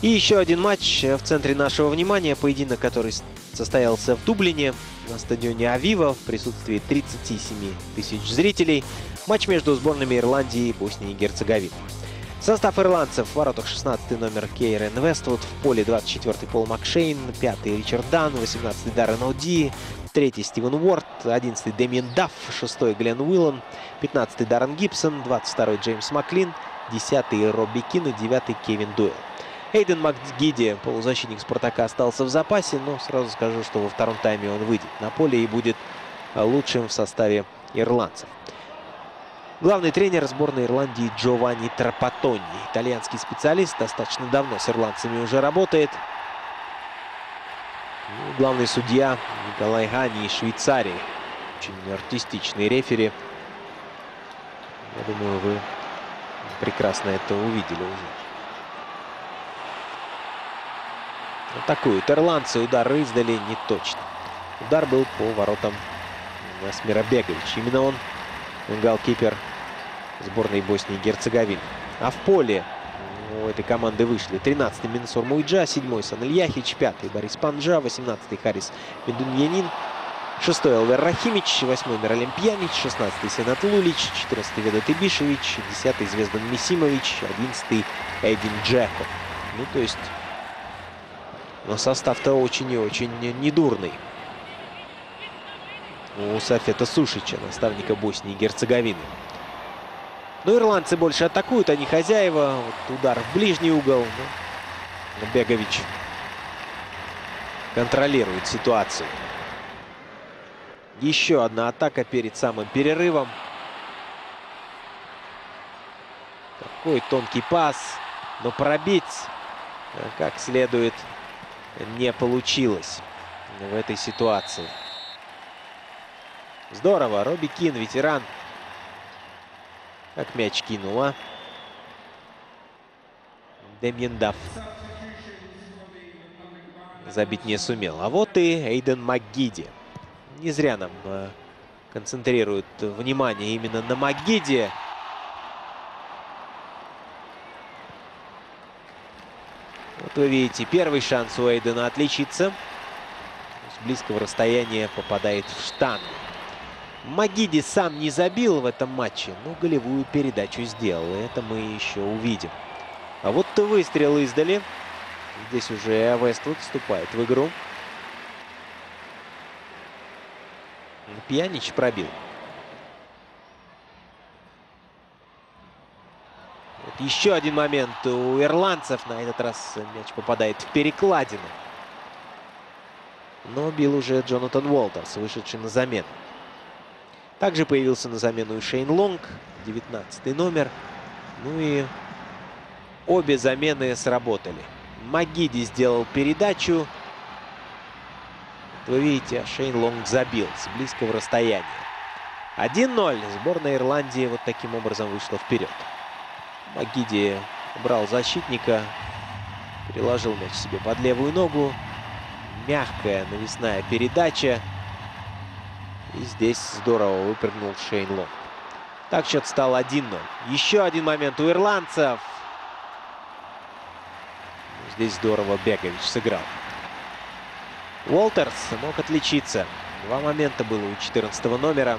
И еще один матч в центре нашего внимания. Поединок, который состоялся в Дублине на стадионе Авива в присутствии 37 тысяч зрителей. Матч между сборными Ирландии и Боснии и Герцеговины. Состав ирландцев: в воротах 16-й номер Кейрен Вествуд, в поле 24-й Пол Макшейн, 5-й Ричард Дан, 18-й Даррен О'Ди, 3-й Стивен Уорд, 11-й Дэмиен Дафф, 6-й Глен Уиллан, 15-й Даррен Гибсон, 22-й Джеймс Маклин, 10-й Робби Кин и 9-й Кевин Дойл. Эйден Макгиди, полузащитник Спартака, остался в запасе, но сразу скажу, что во втором тайме он выйдет на поле и будет лучшим в составе ирландцев. Главный тренер сборной Ирландии Джованни Трапатони. Итальянский специалист, достаточно давно с ирландцами уже работает. Главный судья Николай Гани из Швейцарии. Очень артистичный рефери. Я думаю, вы прекрасно это увидели уже. Атакуют ирландцы, удар издали не точно. Удар был по воротам Насмира Беговича. Именно он голкипер сборной Боснии и Герцеговины. А в поле у этой команды вышли 13-й Минсур Муйджа, 7-й Сан Ильяхич, 5-й Борис Панджа, 18-й Харис Медуньянин, 6-й Элвер Рахимич, 8-й Миралем Пьянич, 16-й Сенат Лулич, 14-й Ведет Ибишевич, 10-й Звездан Мисимович, 11-й Эйдин Джеко. Ну, то есть, но состав-то очень и очень недурный. У Сафета Сушича, наставника Боснии и Герцеговины. Но ирландцы больше атакуют, они хозяева. Вот удар в ближний угол. Но Бегович контролирует ситуацию. Еще одна атака перед самым перерывом. Такой тонкий пас, но пробить как следует не получилось в этой ситуации. Здорово. Робби Кин, ветеран. Как мяч кинул, а? Дэмиен Дафф забить не сумел. А вот и Эйден Макгиди. Не зря нам концентрируют внимание именно на Макгиди. Вот вы видите, первый шанс у Эйдена отличиться. С близкого расстояния попадает в штангу. Макгиди сам не забил в этом матче, но голевую передачу сделал. И это мы еще увидим. А вот выстрел издали. Здесь уже Вествуд вступает в игру. Пьянич пробил. Вот еще один момент у ирландцев. На этот раз мяч попадает в перекладину. Но бил уже Джонатан Уолтерс, вышедший на замену. Также появился на замену и Шейн Лонг, 19-й номер. Ну и обе замены сработали. Макгиди сделал передачу. Вы видите, а Шейн Лонг забил с близкого расстояния. 1-0. Сборная Ирландии вот таким образом вышла вперед. Макгиди убрал защитника, переложил мяч себе под левую ногу. Мягкая навесная передача. И здесь здорово выпрыгнул Шейн Лонг. Так счет стал 1-0. Еще один момент у ирландцев. Здесь здорово Бегович сыграл. Уолтерс мог отличиться. Два момента было у 14-го номера.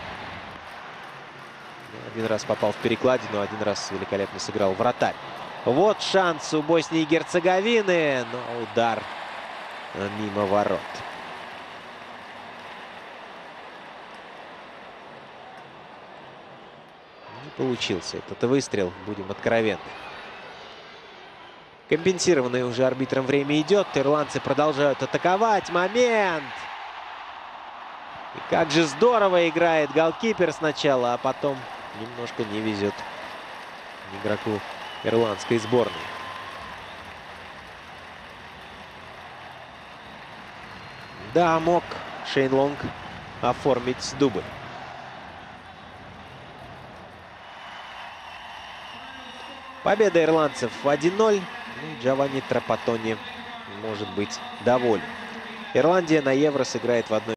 Один раз попал в перекладину, один раз великолепно сыграл вратарь. Вот шанс у Боснии и Герцеговины, но удар мимо ворот. Не получился этот выстрел, будем откровенны. Компенсированное уже арбитром время идет. Ирландцы продолжают атаковать. Момент! И как же здорово играет голкипер сначала, а потом немножко не везет игроку ирландской сборной. Да, мог Шейн Лонг оформить дубль. Победа ирландцев 1-0. Джованни Трапатони может быть доволен. Ирландия на Евро сыграет в 1